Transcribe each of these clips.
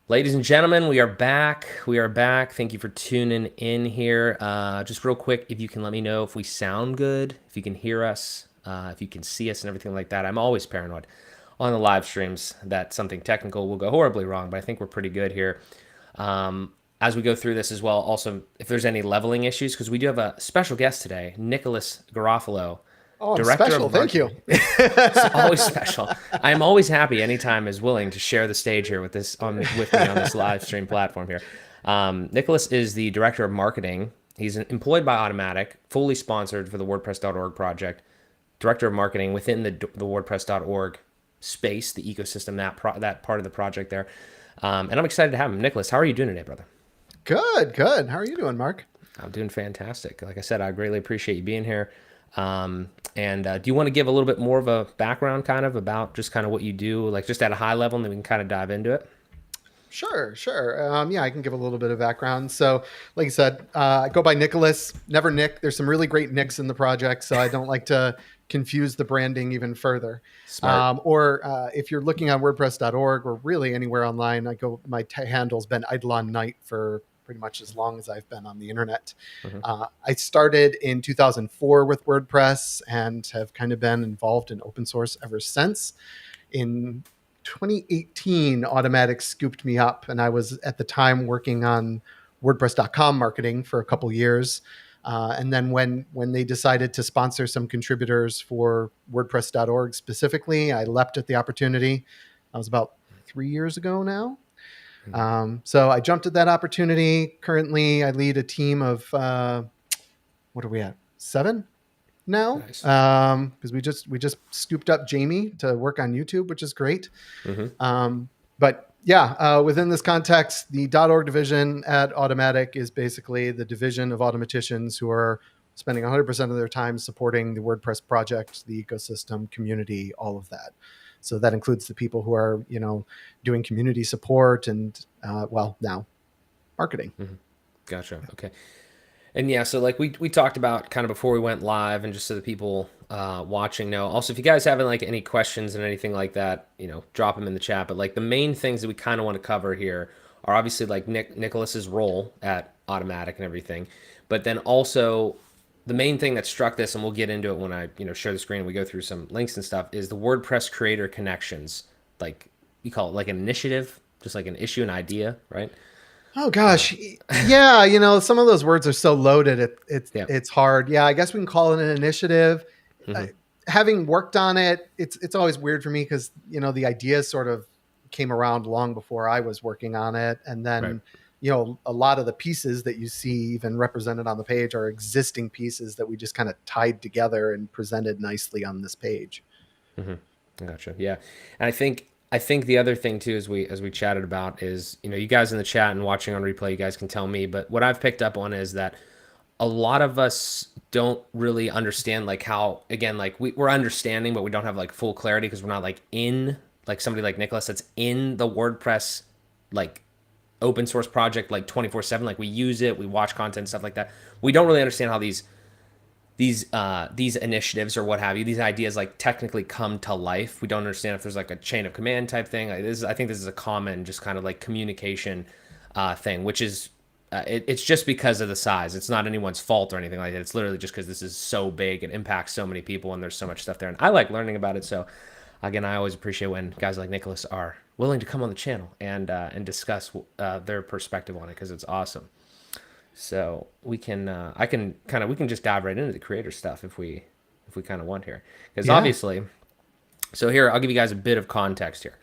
Ladies and gentlemen, we are back. We are back. Thank you for tuning in here. Just real quick, if you can let me know if we sound good, if you can hear us, if you can see us and everything like that. I'm always paranoid on the live streams that something technical will go horribly wrong, but I think we're pretty good here. As we go through this as well, also, if there's any leveling issues, because we do have a special guest today, Nicholas Garofalo, Oh, I'm Director special. of Thank you. Marketing. It's always special. I am always happy anytime is willing to share the stage here with with me on this live stream platform here. Nicholas is the director of marketing. He's employed by Automattic, fully sponsored for the WordPress.org project. Director of marketing within the WordPress.org space, the ecosystem, that part of the project there. And I'm excited to have him. Nicholas, how are you doing today, brother? Good, good. How are you doing, Mark? I'm doing fantastic. Like I said, I greatly appreciate you being here. And do you want to give a little bit more of a background kind of about just kind of what you do, like just at a high level, and then we can kind of dive into it? Sure, sure. Yeah, I can give a little bit of background. So, like I said, I go by Nicholas, never Nick. There's some really great Nicks in the project, so I don't like to confuse the branding even further. Smart. Or if you're looking on WordPress.org or really anywhere online, my handle's been Eidolon Knight for pretty much as long as I've been on the internet. Hmm. I started in 2004 with WordPress and have kind of been involved in open source ever since. In 2018, Automattic scooped me up, and I was at the time working on WordPress.com marketing for a couple years. And then when they decided to sponsor some contributors for WordPress.org specifically, I leapt at the opportunity. That was about 3 years ago now. So I jumped at that opportunity. Currently, I lead a team of what are we at? 7 now, Nice. because we just scooped up Jamie to work on YouTube, which is great. Hmm. But yeah, within this context, the .org division at Automattic is basically the division of automaticians who are spending 100% of their time supporting the WordPress project, the ecosystem, community, all of that. So that includes the people who are, doing community support and, now marketing. Hmm. Gotcha. Okay. And yeah, so like we talked about kind of before we went live, and just so the people watching know. Also, if you guys have like any questions and anything like that, drop them in the chat. But like the main things that we kind of want to cover here are obviously like Nicholas's role at Automatic and everything, but then also the main thing that struck this, and we'll get into it when I share the screen and we go through some links and stuff, is the WordPress Creator Connections. Like you call it like an initiative, just like an issue, an idea, right? Oh gosh, yeah. Some of those words are so loaded. It's Yeah. it's hard. Yeah, I guess we can call it an initiative. Uh, Hmm. Having worked on it, it's always weird for me because the ideas sort of came around long before I was working on it, and Right. then a lot of the pieces that you see even represented on the page are existing pieces that we just kind of tied together and presented nicely on this page. Hmm. Gotcha. Yeah, and I think the other thing too, as we chatted about, is you guys in the chat and watching on replay, you guys can tell me, but what I've picked up on is that a lot of us don't really understand like how, again, like we're understanding, but we don't have like full clarity because we're not like in, like somebody like Nicholas that's in the WordPress like open source project like 24/7. Like we use it, we watch content, stuff like that. We don't really understand how these initiatives or what have you, these ideas like technically come to life. We don't understand if there's like a chain of command type thing. Like I think this is a common just kind of like communication thing, which is it's just because of the size. It's not anyone's fault or anything like that. It's literally just because this is so big and impacts so many people, and there's so much stuff there. And I like learning about it. So again, I always appreciate when guys like Nicholas are willing to come on the channel and discuss their perspective on it, because it's awesome. So we can, I can kind of, we can just dive right into the creator stuff if we kind of want here, because Yeah. obviously, so here I'll give you guys a bit of context here.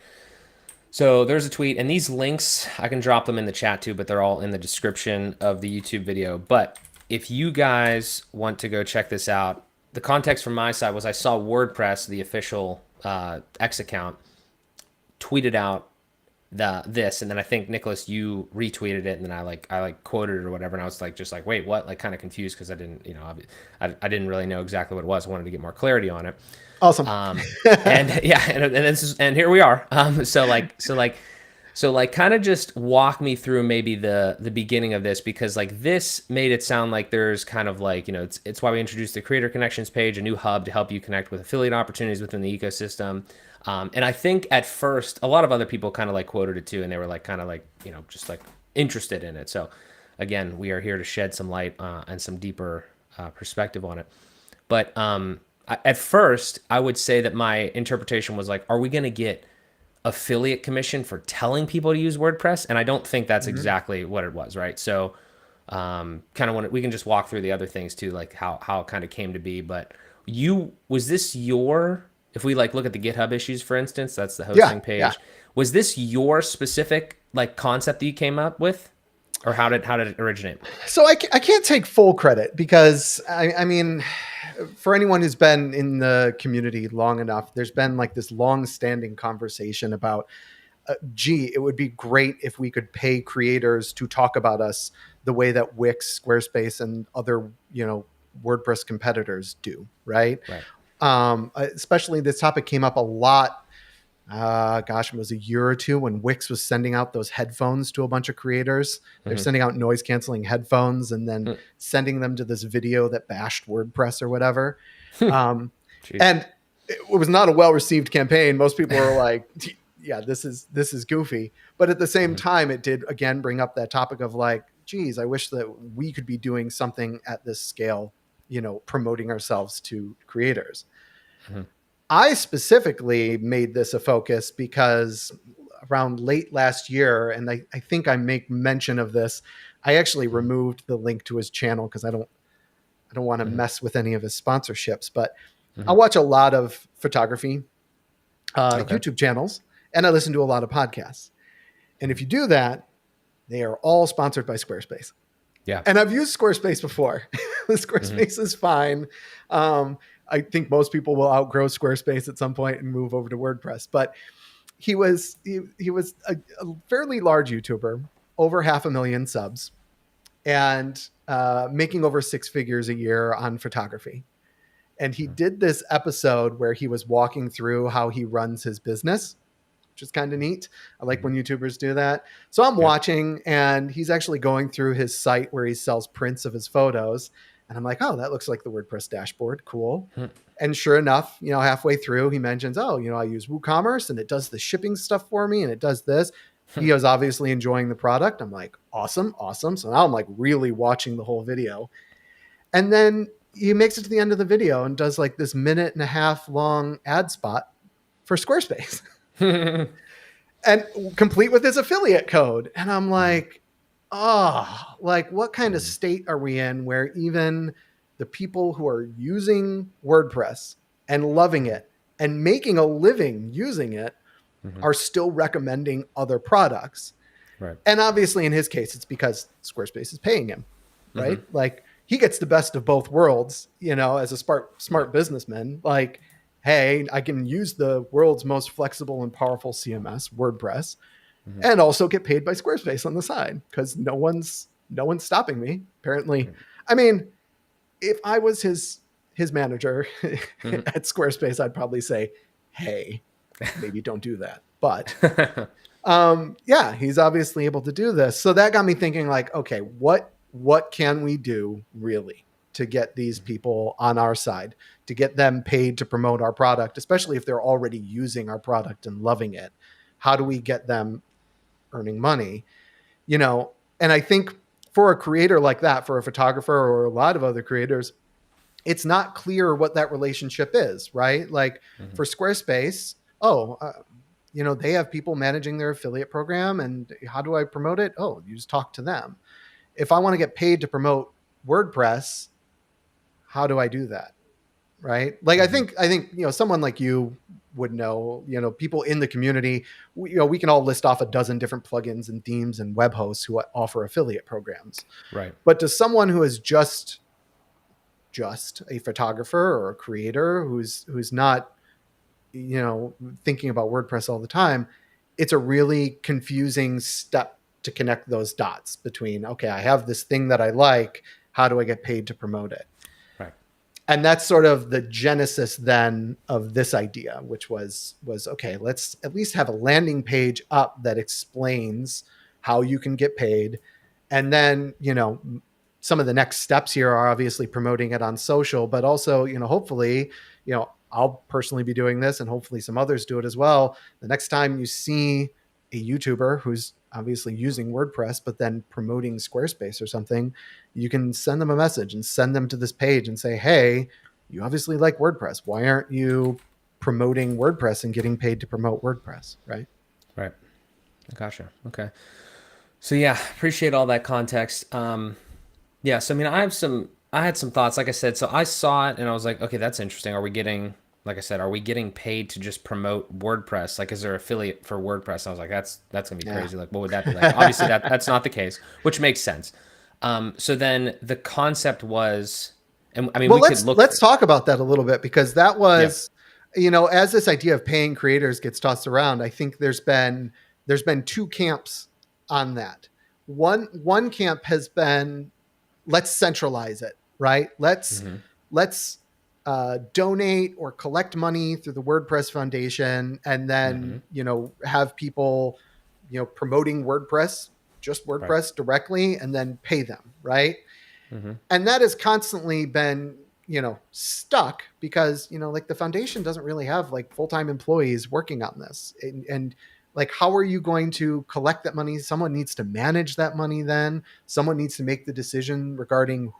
So there's a tweet, and these links I can drop them in the chat too, but they're all in the description of the YouTube video. But if you guys want to go check this out, the context from my side was I saw WordPress, the official X account, tweeted out this, and then I think Nicholas, you retweeted it, and then I like quoted it or whatever, and I was like just like, wait, what? Like kind of confused because I didn't, I didn't really know exactly what it was. I wanted to get more clarity on it. Awesome. And yeah, and here we are. So kind of just walk me through maybe the beginning of this, because like this made it sound like there's kind of like, it's why we introduced the Creator Connections page, a new hub to help you connect with affiliate opportunities within the ecosystem. And I think at first, a lot of other people kind of like quoted it too, and they were like kind of like, just like interested in it. So again, we are here to shed some light and some deeper perspective on it. But at first, I would say that my interpretation was like, are we going to get affiliate commission for telling people to use WordPress? And I don't think that's Mhm. exactly what it was, right? So kind of want we can just walk through the other things too, like how it kind of came to be. But was this your, if we like look at the GitHub issues, for instance, that's the Yeah, hosting yeah. page. Was this your specific like concept that you came up with, or how did it originate? So I can't take full credit because I mean, for anyone who's been in the community long enough, there's been like this long-standing conversation about, gee, it would be great if we could pay creators to talk about us the way that Wix, Squarespace, and other WordPress competitors do, right? Right. Especially this topic came up a lot. Gosh, it was a year or two when Wix was sending out those headphones to a bunch of creators. They're Mm-hmm. sending out noise canceling headphones and then sending them to this video that bashed WordPress or whatever. Um, Jeez. and it was not a well received campaign. Most people were like, "Yeah, this is goofy." But at the same Mm-hmm. time, it did again bring up that topic of like, "Geez, I wish that we could be doing something at this scale." Promoting ourselves to creators. Mm-hmm. I specifically made this a focus because around late last year, and I think I make mention of this, I actually removed the link to his channel because I don't want to Mm-hmm. mess with any of his sponsorships. But I Mm-hmm. watch a lot of photography Okay. YouTube channels, and I listen to a lot of podcasts. And if you do that, they are all sponsored by Squarespace. Yeah. And I've used Squarespace before. Mm-hmm. Squarespace is fine. Um, I think most people will outgrow Squarespace at some point and move over to WordPress. But he was a fairly large YouTuber, over 500,000 subs, and making over six figures a year on photography. And he did this episode where he was walking through how he runs his business, which is kind of neat. I like Mm-hmm. when YouTubers do that. So I'm Yep. watching, and he's actually going through his site where he sells prints of his photos. And I'm like, oh, that looks like the WordPress dashboard. Cool. And sure enough, halfway through, he mentions, oh, I use WooCommerce and it does the shipping stuff for me and it does this. He was obviously enjoying the product. I'm like, awesome, awesome. So now I'm like really watching the whole video. And then he makes it to the end of the video and does like this minute and a half long ad spot for Squarespace. Mm-hmm. And complete with his affiliate code. And I'm like, oh, like what kind of Mm-hmm. state are we in where even the people who are using WordPress and loving it and making a living using it Mm-hmm. are still recommending other products? Right. And obviously, in his case, it's because Squarespace is paying him, Mm-hmm. right? Like he gets the best of both worlds, as a smart businessman. Like, hey, I can use the world's most flexible and powerful CMS, WordPress, Mm-hmm. and also get paid by Squarespace on the side because no one's stopping me. Apparently, I mean, if I was his manager at Squarespace, I'd probably say, hey, maybe don't do that. But Mm-hmm. yeah, he's obviously able to do this. So that got me thinking like, okay, what can we do really to get these people on our side, to get them paid to promote our product, especially if they're already using our product and loving it? How do we get them earning money? And I think for a creator like that, for a photographer or a lot of other creators, it's not clear what that relationship is, right? Like Mm-hmm. for Squarespace, oh, they have people managing their affiliate program, and how do I promote it? Oh, you just talk to them. If I want to get paid to promote WordPress, how do I do that? Right? Like I Mm-hmm. think I think someone like you would know. People in the community. We can all list off a dozen different plugins and themes and web hosts who offer affiliate programs. Right. But to someone who is just a photographer or a creator who's not thinking about WordPress all the time, it's a really confusing step to connect those dots between, okay, I have this thing that I like, how do I get paid to promote it? Right. And that's sort of the genesis then of this idea, which was okay, let's at least have a landing page up that explains how you can get paid. And then, some of the next steps here are obviously promoting it on social, but also, hopefully, I'll personally be doing this, and hopefully some others do it as well. The next time you see a YouTuber who's obviously using WordPress, but then promoting Squarespace or something, you can send them a message and send them to this page and say, hey, you obviously like WordPress. Why aren't you promoting WordPress and getting paid to promote WordPress? Right. Right. Gotcha. Okay. So yeah, appreciate all that context. Yeah. So I mean, I had some thoughts. Like I said, so I saw it and I was like, okay, that's interesting. Are we getting, like I said, are we getting paid to just promote WordPress? Like, is there affiliate for WordPress? I was like, that's gonna be Yeah. crazy. Like, what would that be like? Obviously, that's not the case, which makes sense. So then the concept was, and I mean, Well, we could look. let's talk about that a little bit, because that Yeah. was, as this idea of paying creators gets tossed around, I think there's been two camps on that. One camp has been, let's centralize it, right? Mm-hmm. Let's donate or collect money through the WordPress Foundation, and Mm-hmm. then have people promoting WordPress, just Right. WordPress directly, and then pay them, right? Mm-hmm. And that has constantly been stuck, because like the foundation doesn't really have like full-time employees working on this, and like, how are you going to collect that money? Someone needs to manage that money. Then someone needs to make the decision regarding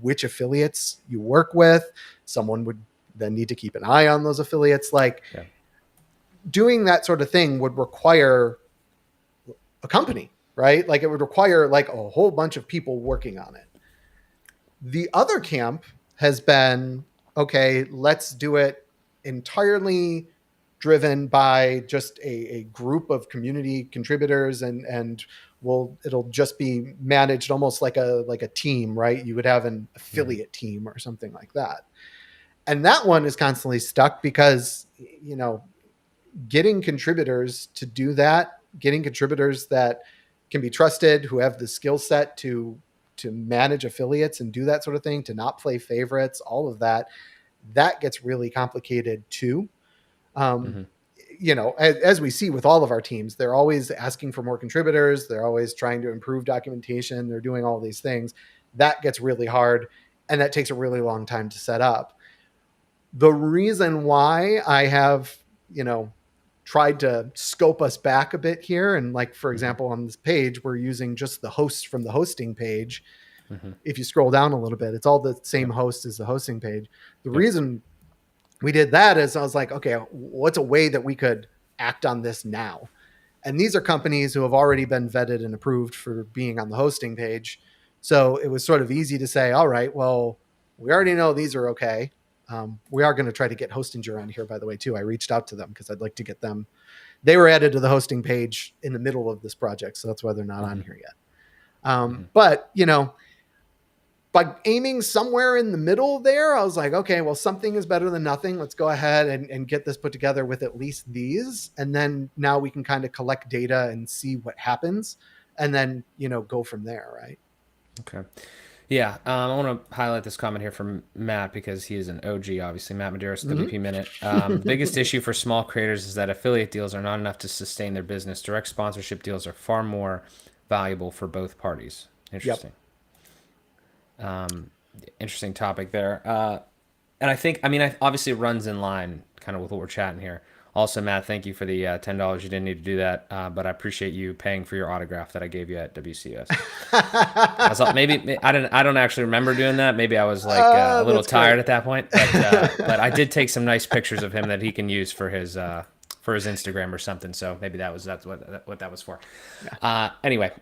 which affiliates you work with. Someone would then need to keep an eye on those affiliates. Like, Yeah. doing that sort of thing would require a company, right? Like, it would require like a whole bunch of people working on it. The other camp has been, okay, let's do it entirely driven by just a group of community contributors, and it'll just be managed almost like a team, right? You would have an Mm-hmm. affiliate team or something like that. And that one is constantly stuck, because getting contributors to do that, getting contributors that can be trusted, who have the skill set to manage affiliates and do that sort of thing, to not play favorites, all of that, that gets really complicated too. Um, Mm-hmm. as we see with all of our teams, they're always asking for more contributors. They're always trying to improve documentation. They're doing all these things. That gets really hard, and that takes a really long time to set up. The reason why I have, tried to scope us back a bit here, and like, for Mm-hmm. example, on this page, we're using just the host from the hosting page. Mm-hmm. If you scroll down a little bit, it's all the same Yep. host as the hosting page. The Yep. reason we did that is, I was like, okay, what's a way that we could act on this now? And these are companies who have already been vetted and approved for being on the hosting page. So it was sort of easy to say, all right, well, we already know these are okay. We are going to try to get Hostinger on here, by the way, too. I reached out to them because I'd like to get them. They were added to the hosting page in the middle of this project, so that's why they're not Mm-hmm. on here yet. Mm-hmm. But by aiming somewhere in the middle there, I was like, okay, well, something is better than nothing. Let's go ahead and get this put together with at least these. And then now we can kind of collect data and see what happens, and then, go from there. Right. Okay. Yeah, I want to highlight this comment here from Matt because he is an OG, obviously. Matt Medeiros, WP Minute. The biggest issue for small creators is that affiliate deals are not enough to sustain their business. Direct sponsorship deals are far more valuable for both parties. Yep. Interesting. Interesting topic there. And I think, I mean, I obviously it runs in line kind of with what we're chatting here. Also, Matt, thank you for the $10. You didn't need to do that, but I appreciate you paying for your autograph that I gave you at WCS. I thought maybe I don't actually remember doing that. Maybe I was like a little That's great. tired at that point, but I did take some nice pictures of him that he can use for his Instagram or something. So maybe that's what that was for. Anyway,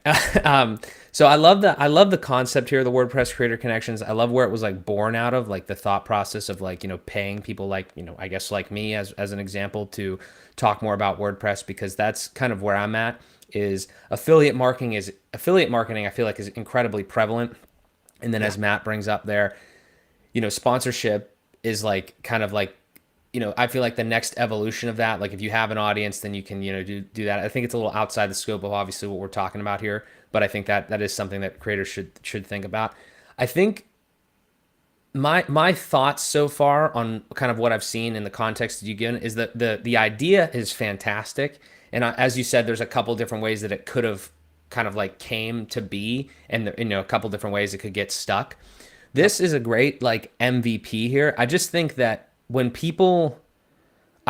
so I love the concept here, the WordPress Creator Connections. I love where it was like born out of, like the thought process of like paying people like I guess like me as an example to talk more about WordPress, because that's kind of where I'm at. Is affiliate marketing I feel like is incredibly prevalent, and then Yeah. as Matt brings up there, sponsorship is like kind of like I feel like the next evolution of that. Like if you have an audience, then you can do that. I think it's a little outside the scope of obviously what we're talking about here, but I think that is something that creators should think about. I think my thoughts so far on kind of what I've seen in the context that you given is that the idea is fantastic, and as you said, there's a couple different ways that it could have kind of like came to be, and a couple different ways it could get stuck. Yep. This is a great like MVP here. I just think that when people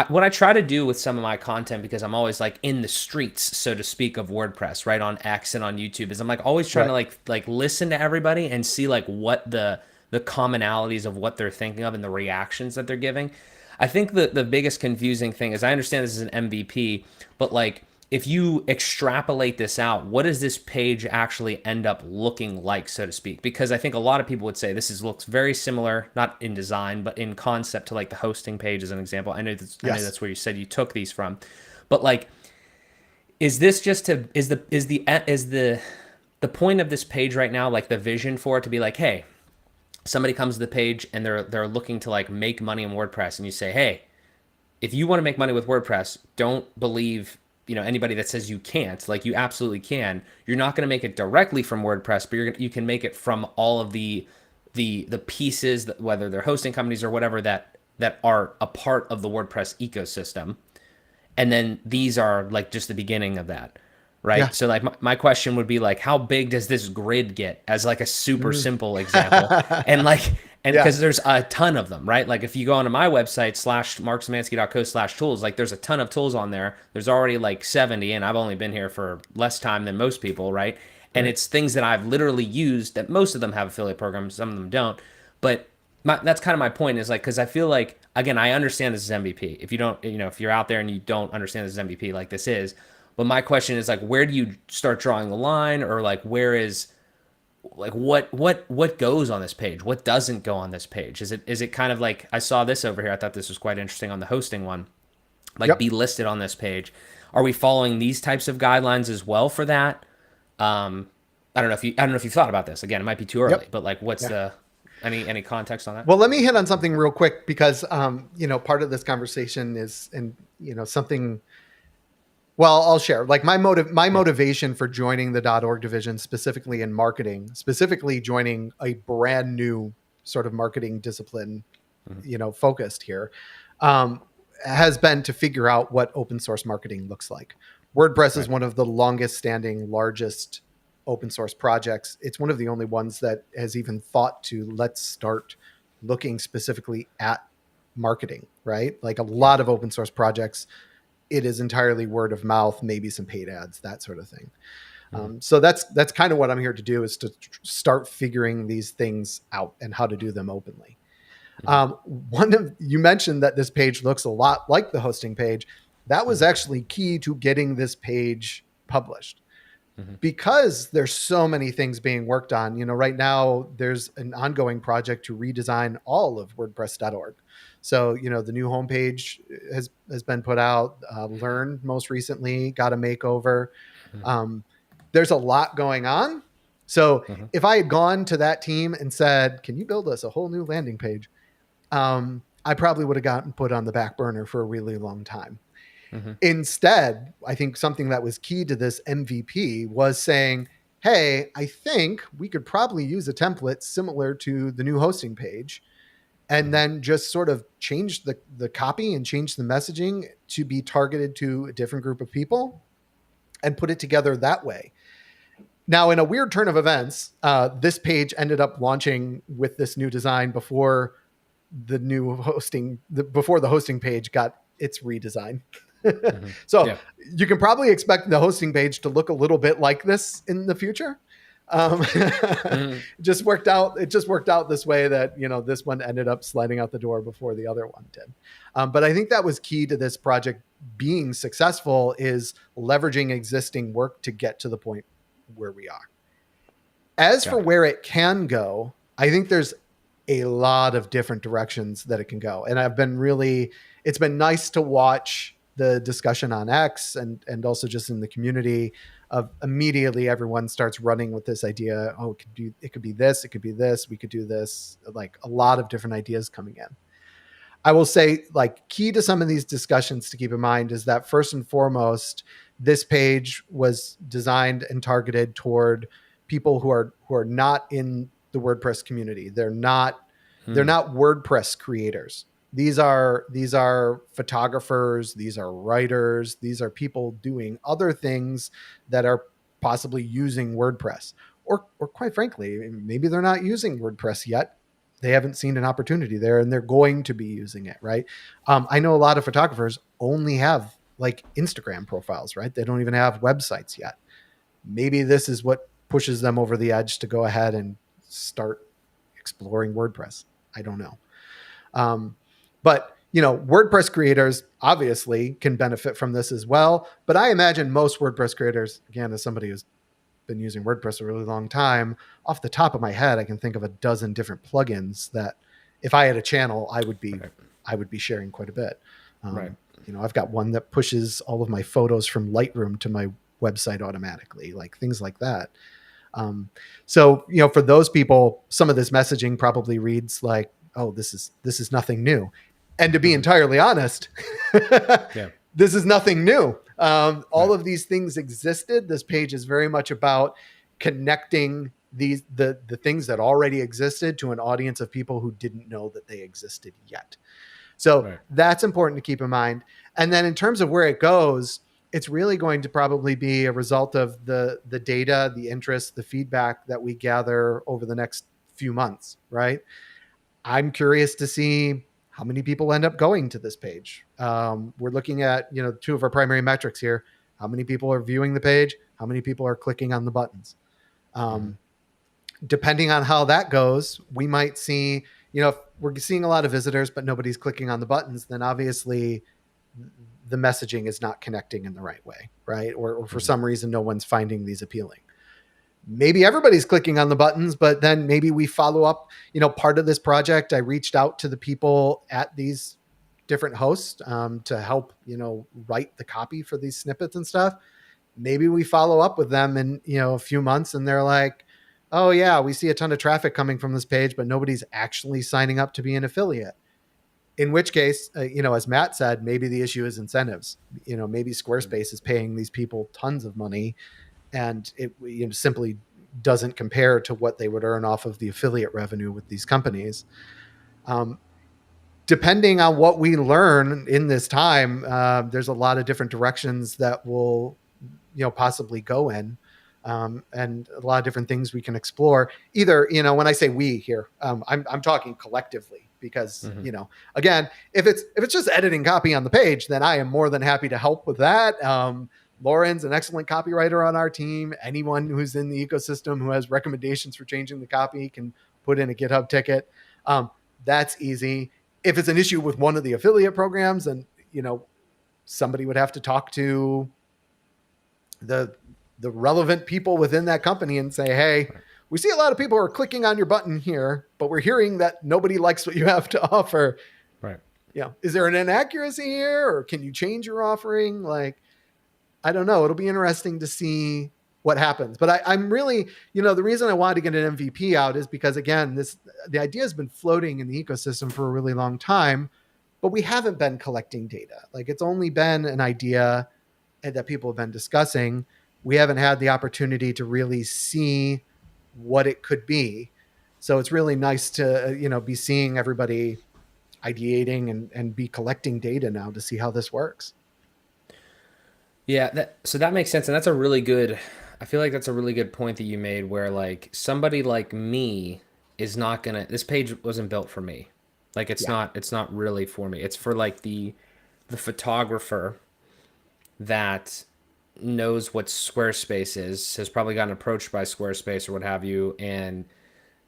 what I try to do with some of my content, because I'm always like in the streets, so to speak, of WordPress, right, on X and on YouTube, is I'm like always trying to Right. like listen to everybody and see like what the commonalities of what they're thinking of and the reactions that they're giving. I think the biggest confusing thing is I understand this is an MVP, but like if you extrapolate this out, what does this page actually end up looking like, so to speak? Because I think a lot of people would say this is looks very similar, not in design, but in concept to like the hosting page as an example. I know Yes. that's where you said you took these from, but like, is this just to is the point of this page right now, like the vision for it to be like, hey, somebody comes to the page and they're looking to like make money in WordPress, and you say, hey, if you want to make money with WordPress, don't believe anybody that says you can't. Like you absolutely can. You're not going to make it directly from WordPress, but you can make it from all of the pieces that, whether they're hosting companies or whatever that are a part of the WordPress ecosystem. And then these are like just the beginning of that, Yeah. right? So like my question would be like, how big does this grid get as like a super Mm. simple example? And like, and Yeah. because there's a ton of them, right? Like if you go onto my website /marksemansky.co/tools, like there's a ton of tools on there. There's already like 70, and I've only been here for less time than most people, right? And Right. it's things that I've literally used, that most of them have affiliate programs, some of them don't. But that's kind of my point, is like, because I feel like, again, I understand this is MVP. If you don't, if you're out there and you don't understand this is MVP, like this is, but my question is like, where do you start drawing the line, or like where is like what goes on this page, what doesn't go on this page? Is it kind of like, I saw this over here, I thought this was quite interesting on the hosting one, like be Yep. listed on this page. Are we following these types of guidelines as well for that? um I don't know if you've thought about this. Again, it might be too early, Yep. but like what's Yeah. the any context on that? Well, let me hit on something real quick because, part of this conversation is, and, something, well, I'll share like my Yeah. motivation for joining the .org division, specifically in marketing, specifically joining a brand new sort of marketing discipline, Mhm. focused here, um, has been to figure out what open source marketing looks like. WordPress is Right. one of the longest standing, largest open source projects. It's one of the only ones that has even thought to let's start looking specifically at marketing, right? Like a Yeah. lot of open source projects, it is entirely word of mouth, maybe some paid ads, that sort of thing. Mhm. So that's kind of what I'm here to do, is to start figuring these things out and how to do them openly. Mhm. One of you mentioned that this page looks a lot like the hosting page. That was Mhm. actually key to getting this page published, Mhm. because there's so many things being worked on. Right now there's an ongoing project to redesign all of WordPress.org. So, the new homepage has been put out. Learn most recently got a makeover. Mhm. Um, there's a lot going on. So Mhm. if I had gone to that team and said, "Can you build us a whole new landing page?" I probably would have gotten put on the back burner for a really long time. Mhm. Instead, I think something that was key to this MVP was saying, hey, I think we could probably use a template similar to the new hosting page, and Mhm. then just sort of change the copy and change the messaging to be targeted to a different group of people and put it together that way. Now, in a weird turn of events, this page ended up launching with this new design before before the hosting page got its redesign. Mhm. So Yeah. you can probably expect the hosting page to look a little bit like this in the future. It Mhm. just worked out. It just worked out this way that, this one ended up sliding out the door before the other one did. But I think that was key to this project being successful, is leveraging existing work to get to the point where we are. As for Got it. where it can go, I think there's a lot of different directions that it can go. And it's been nice to watch the discussion on X and also just in the community of immediately everyone starts running with this idea. Oh, it could be this, it could be this, we could do this, like a lot of different ideas coming in. I will say, like, key to some of these discussions to keep in mind is that first and foremost, this page was designed and targeted toward people who are not in the WordPress community. They're Mm. not WordPress creators. These are photographers, these are writers, these are people doing other things that are possibly using WordPress. Or quite frankly, maybe they're not using WordPress yet, they haven't seen an opportunity there, and they're going to be using it, right? I know a lot of photographers only have like Instagram profiles, right? They don't even have websites yet. Maybe this is what pushes them over the edge to go ahead and start exploring WordPress. I don't know. But WordPress creators obviously can benefit from this as well. But I imagine most WordPress creators, again, as somebody who's been using WordPress a really long time, off the top of my head, I can think of a dozen different plugins that if I had a channel, Right. I would be sharing quite a bit. Right. I've got one that pushes all of my photos from Lightroom to my website automatically, like things like that. Um, so for those people, some of this messaging probably reads like, "Oh, this is nothing new," and to be Mm-hmm. entirely honest, Yeah. this is nothing new. All Right. of these things existed. This page is very much about connecting the things that already existed to an audience of people who didn't know that they existed yet. So Right. that's important to keep in mind. And then in terms of where it goes, it's really going to probably be a result of the data, the interest, the feedback that we gather over the next few months, right? I'm curious to see how many people end up going to this page. We're looking at two of our primary metrics here: how many people are viewing the page, how many people are clicking on the buttons. Mm-hmm. Um, Depending on how that goes, we might see, if we're seeing a lot of visitors, but nobody's clicking on the buttons, then obviously the messaging is not connecting in the right way, right? Or for Mm-hmm. some reason, no one's finding these appealing. Maybe everybody's clicking on the buttons, but then maybe we follow up. Part of this project, I reached out to the people at these different hosts to help, write the copy for these snippets and stuff. Maybe we follow up with them in a few months, and they're like, oh yeah, we see a ton of traffic coming from this page, but nobody's actually signing up to be an affiliate. In which case, as Matt said, maybe the issue is incentives. Maybe Squarespace is paying these people tons of money, and it simply doesn't compare to what they would earn off of the affiliate revenue with these companies. Um, Depending on what we learn in this time, there's a lot of different directions that will, possibly go in, and a lot of different things we can explore. Either, when I say we here, I'm talking collectively because, Mm-hmm. again, if it's just editing copy on the page, then I am more than happy to help with that. Lauren's an excellent copywriter on our team. Anyone who's in the ecosystem who has recommendations for changing the copy can put in a GitHub ticket. That's easy. If it's an issue with one of the affiliate programs, then somebody would have to talk to the the relevant people within that company and say, hey, Right. we see a lot of people are clicking on your button here, but we're hearing that nobody likes what you have to offer. Right. Is there an inaccuracy here, or can you change your offering? Like, I don't know. It'll be interesting to see what happens. But I'm really, the reason I wanted to get an MVP out is because, again, the idea has been floating in the ecosystem for a really long time, but we haven't been collecting data. Like, it's only been an idea that people have been discussing. We haven't had the opportunity to really see what it could be. So it's really nice to, be seeing everybody ideating and be collecting data now to see how this works. Yeah, so that makes sense, and that's a really good. I feel like that's a really good point that you made, where like somebody like me is not gonna. This page wasn't built for me. Like it's Yeah. not. It's not really for me. It's for like the photographer that knows what Squarespace is, has probably gotten approached by Squarespace or what have you, and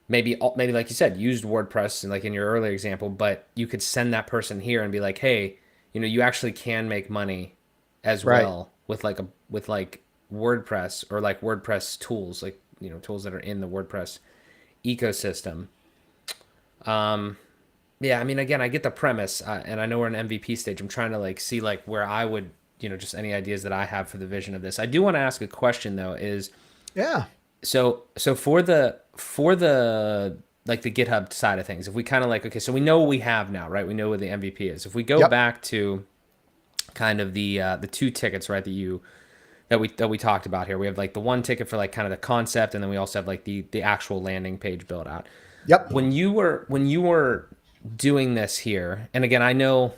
maybe like you said, used WordPress and like in your earlier example, but you could send that person here and be like, hey, you actually can make money as Right. well with like WordPress or like WordPress tools, like tools that are in the WordPress ecosystem. Yeah, I mean, again, I get the premise, and I know we're in MVP stage. I'm trying to like see like where I would, just any ideas that I have for the vision of this. I do want to ask a question though. Is Yeah. so for the like the GitHub side of things, if we kind of like, okay, so we know what we have now, right? We know what the MVP is. If we go Yep. back to kind of the two tickets, right, that we talked about here, we have like the one ticket for like kind of the concept, and then we also have like the actual landing page build out. Yep. When you were doing this here, and again, I know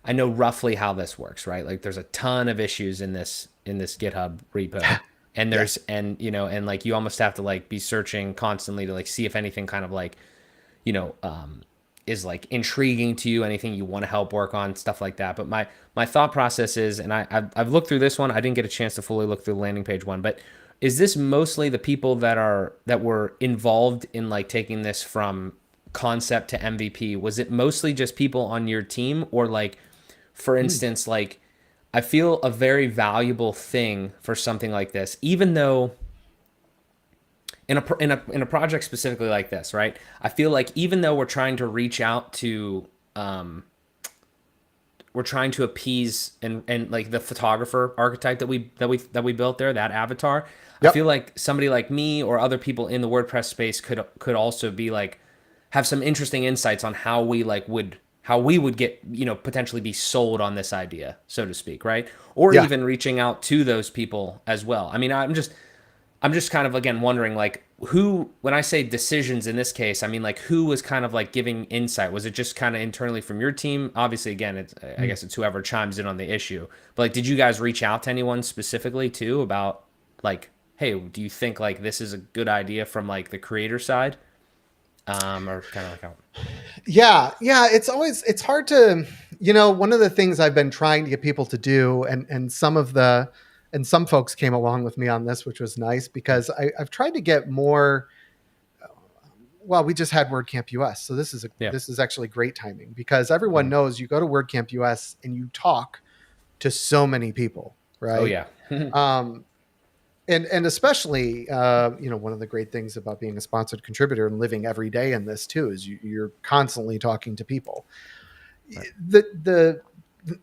roughly how this works, right? Like there's a ton of issues in this GitHub repo. And Yeah. there's and like you almost have to like be searching constantly to like see if anything kind of like you know, is like intriguing to you, anything you want to help work on, stuff like that. But my thought process is, and I've looked through this one. I didn't get a chance to fully look through the landing page one, but is this mostly the people that were involved in like taking this from concept to MVP? Was it mostly just people on your team, or like, for Mm. instance, like I feel a very valuable thing for something like this, even though in a project specifically like this, right? I feel like even though we're trying to reach out to we're trying to appease and like the photographer archetype that we built there, that avatar. I feel Yep. like somebody like me or other people in the WordPress space could also be like have some interesting insights on how we would get, potentially be sold on this idea, so to speak, right? Or Yeah. even reaching out to those people as well. I mean, I'm just kind of again wondering like who, when I say decisions in this case, I mean like who was kind of like giving insight. Was it just kind of internally from your team? Obviously, again, I Mm. guess it's whoever chimes in on the issue. But like, did you guys reach out to anyone specifically too about like, hey, do you think like this is a good idea from like the creator side, or kind of like how? Yeah, yeah, it's hard to, one of the things I've been trying to get people to do, and some folks came along with me on this, which was nice Hmm. because I've tried to get more. Well, we just had WordCamp US, so Yeah. this is actually great timing because everyone Hmm. knows you go to WordCamp US and you talk to so many people, Oh right? yeah. Um, and especially, one of the great things about being a sponsored contributor and living every day in this too is you're constantly talking to people. Right.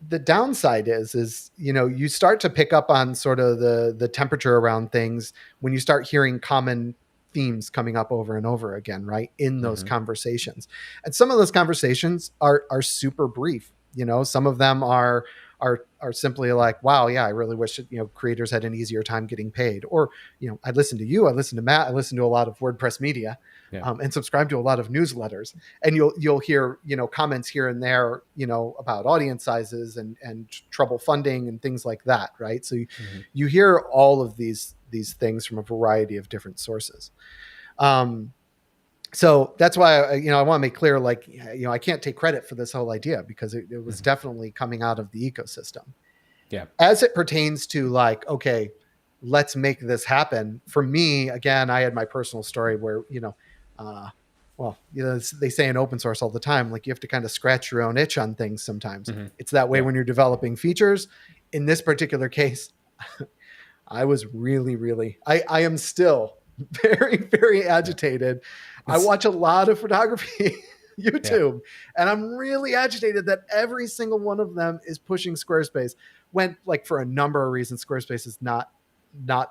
The downside is you start to pick up on sort of the temperature around things when you start hearing common themes coming up over and over again, right, in those Hmm. conversations. And some of those conversations are super brief. Some of them are simply like, wow, yeah, I really wish that, creators had an easier time getting paid. Or, I listen to you, I listen to Matt, I listen to a lot of WordPress media, Yeah. and subscribe to a lot of newsletters, and you'll hear comments here and there, about audience sizes and trouble funding and things like that, right? So Hmm. you hear all of these things from a variety of different sources. um so that's why I want to make clear, like, I can't take credit for this whole idea because it was Hmm. definitely coming out of the ecosystem. Yeah. As it pertains to, like, okay, let's make this happen. For me, again, I had my personal story where, uh, well, they say in open source all the time, like, you have to kind of scratch your own itch on things sometimes. Hmm. It's that way Yeah. when you're developing features. In this particular case, I was really, really, I am still very, very Yeah. agitated. I It's, watch a lot of photography yeah. YouTube, and I'm really agitated that every single one of them is pushing Squarespace. When, like, for a number of reasons, Squarespace is not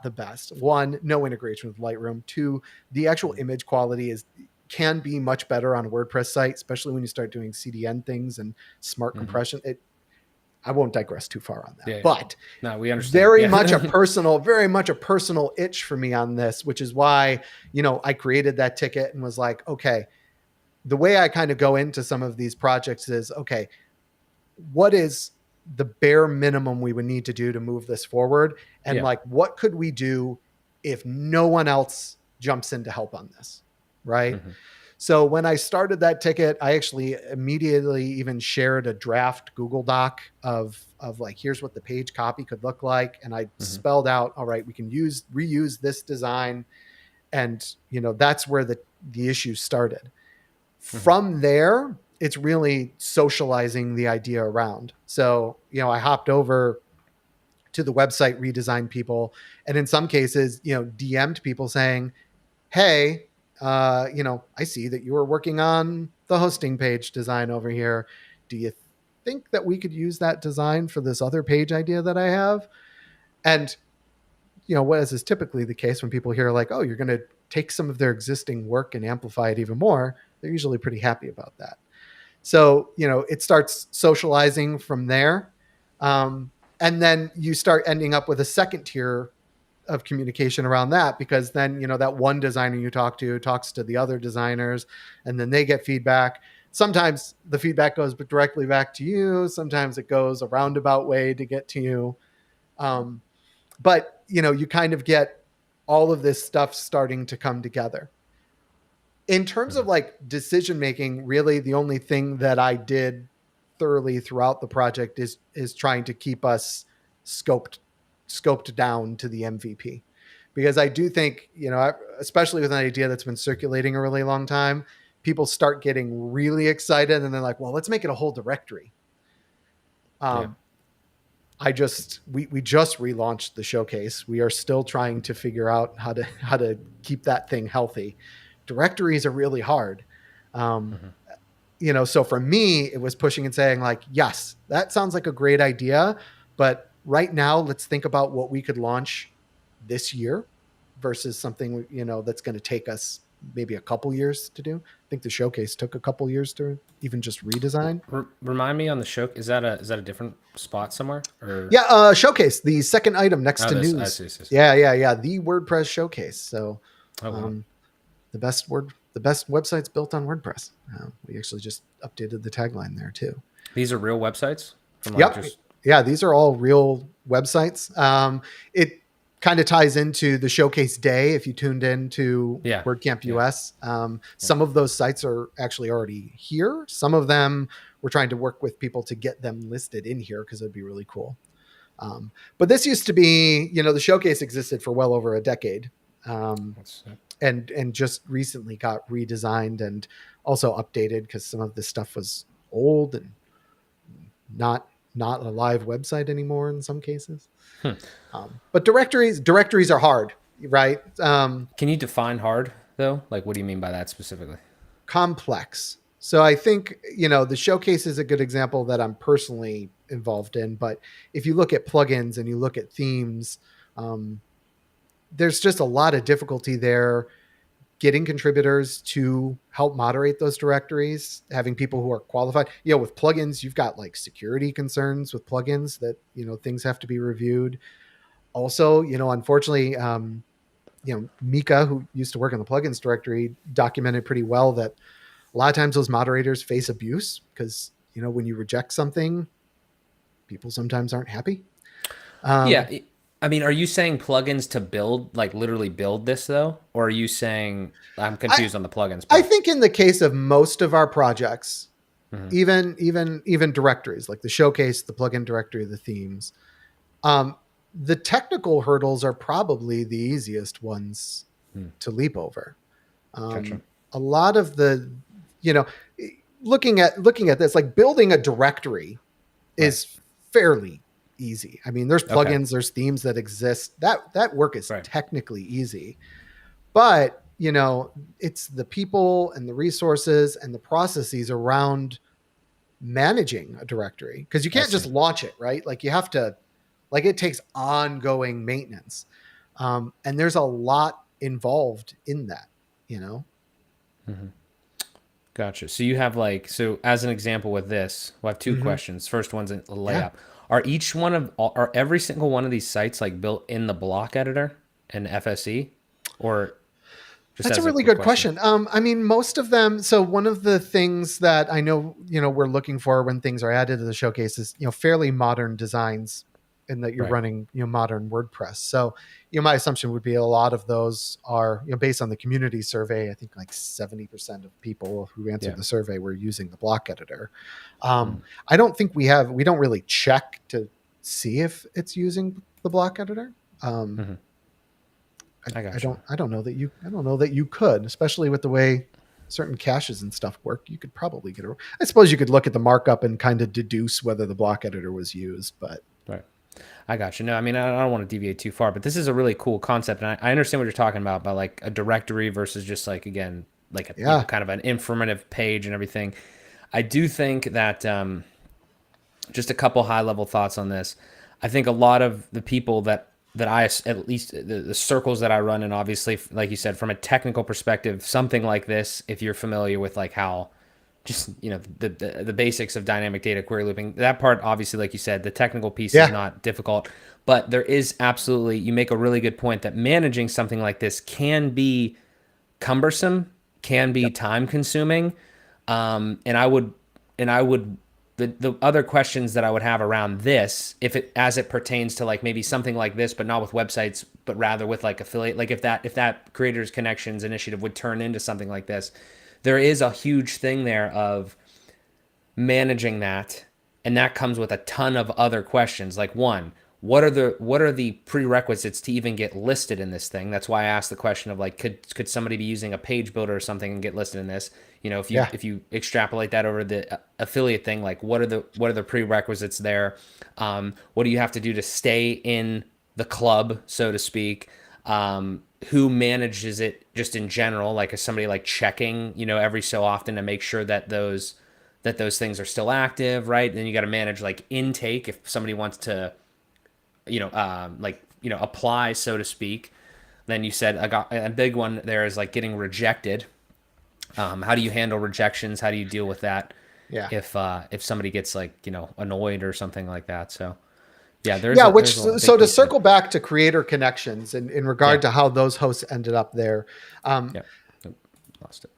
the best. One, no integration with Lightroom. Two, the actual Mhm. image quality can be much better on a WordPress site, especially when you start doing CDN things and smart Mhm. compression. I won't digress too far on that, Yeah, yeah. but No, we understand. very much a Yeah. personal, very much a personal itch for me on this, which is why, I created that ticket and was like, okay, the way I kind of go into some of these projects is, okay, what is the bare minimum we would need to do to move this forward? And, Yeah. like, what could we do if no one else jumps in to help on this? Right. Mhm. So when I started that ticket, I actually immediately even shared a draft Google Doc of like, here's what the page copy could look like, and I Mhm. spelled out, all right, we can reuse this design, and that's where the issue started. Mhm. From there, it's really socializing the idea around. So I hopped over to the website redesign people, and in some cases, DM'd people saying, hey, I see that you were working on the hosting page design over here. Do you think that we could use that design for this other page idea that I have? And, what is typically the case when people hear, like, oh, you're going to take some of their existing work and amplify it even more, they're usually pretty happy about that. So, it starts socializing from there. Um, and then you start ending up with a second tier of communication around that, because then that one designer you talk to talks to the other designers, and then they get feedback. Sometimes the feedback goes directly back to you, sometimes it goes a roundabout way to get to you. But you kind of get all of this stuff starting to come together. In terms of like decision making, really the only thing that I did thoroughly throughout the project is trying to keep us scoped scoped down to the MVP. Because I do think, especially with an idea that's been circulating a really long time, people start getting really excited and they're like, well, let's make it a whole directory. Yeah. Um, we just relaunched the showcase. We are still trying to figure out how to keep that thing healthy. Directories are really hard. Um, Hmm. so for me, it was pushing and saying like, yes, that sounds like a great idea, but right now let's think about what we could launch this year versus something that's going to take us maybe a couple years to do. I think the showcase took a couple years to even just redesign. Remind me on the show. Is that a different spot somewhere or? Yeah, showcase, the second item next Oh, to this. I news. see. I see. Yeah, yeah, yeah. The WordPress showcase. So, Oh wow. um, the best websites built on WordPress. We actually just updated the tagline there too. These are real websites from like Yep. just. Yeah, these are all real websites. It kind of ties into the showcase day. If you tuned in to Yeah. WordCamp Yeah. US, Yeah. some of those sites are actually already here. Some of them we're trying to work with people to get them listed in here because it'd be really cool. But this used to be, the showcase existed for well over a decade, um, That's and just recently got redesigned and also updated because some of this stuff was old and not a live website anymore in some cases. But directories are hard, right? Can you define hard though? Like, what do you mean by that specifically? Complex. So I think the showcase is a good example that I'm personally involved in. But if you look at plugins and you look at themes, um, there's just a lot of difficulty there getting contributors to help moderate those directories, having people who are qualified. With plugins, you've got like security concerns with plugins that, things have to be reviewed. Also, unfortunately, Mika, who used to work in the plugins directory, documented pretty well that a lot of times those moderators face abuse because, when you reject something, people sometimes aren't happy. Yeah. Um, I mean, are you saying plugins to build, like literally build this though? Or are you saying, I'm I, confused on the plugins I part? think in the case of most of our projects, Hmm. even directories like the showcase, the plugin directory, the themes, um, the technical hurdles are probably the easiest ones Hmm. to leap over. Gotcha. A lot of the, you know, looking at this, like building a directory Right. is fairly easy. I mean, there's Okay. plugins, there's themes that exist. That work is Right. technically easy, but it's the people and the resources and the processes around managing a directory because you I can't just see. launch it, right? Like you have to, like it takes ongoing maintenance, and there's a lot involved in that. You know. Gotcha. So you have like, so as an example with this, we'll have two Mm-hmm. questions. First one's a Yeah. layup. Are every single one of these sites like built in the block editor and FSE, or just That's a as a really quick good question? question. I mean, most of them. So one of the things that I know, we're looking for when things are added to the showcase is, fairly modern designs, in that you're Right. running, modern WordPress. So, my assumption would be a lot of those are, based on the community survey. I think like 70% of people who answered Yeah. the survey were using the block editor. I don't think we don't really check to see if it's using the block editor. Um, Hmm. I gotcha. I don't know that you could, especially with the way certain caches and stuff work. You could probably I suppose you could look at the markup and kind of deduce whether the block editor was used, but Right. I got you. No, I mean, I don't want to deviate too far, but this is a really cool concept. And I understand what you're talking about like a directory versus just like, again, like a, yeah. kind of an informative page and everything. I do think that, just a couple high level thoughts on this. I think a lot of the people that I, at least the circles that I run in, obviously, like you said, from a technical perspective, something like this, if you're familiar with like how just the basics of dynamic data query looping, that part, obviously, like you said, the technical piece is Yeah. not difficult, but there is absolutely, you make a really good point that managing something like this can be cumbersome, can be Yep. time consuming, and I would the other questions that I would have around this, if it as it pertains to like maybe something like this, but not with websites, but rather with like affiliate, like if that Creators Connections initiative would turn into something like this, there is a huge thing there of managing that, and that comes with a ton of other questions. Like, one, what are the prerequisites to even get listed in this thing? That's why I asked the question of like, could somebody be using a page builder or something and get listed in this? If you Yeah. if you extrapolate that over the affiliate thing, like what are the prerequisites there? What do you have to do to stay in the club, so to speak? Who manages it just in general? Like, is somebody like checking, every so often to make sure that those things are still active, right? Then you got to manage like intake if somebody wants to, apply, so to speak. Then you said I got a big one there is like getting rejected. How do you handle rejections? How do you deal with that Yeah. if somebody gets like annoyed or something like that? So yeah, there's Yeah, a which there's a so big to piece of circle it. back to Creator Connections in regard Yeah, to how those hosts ended up there. Um, yeah, lost it.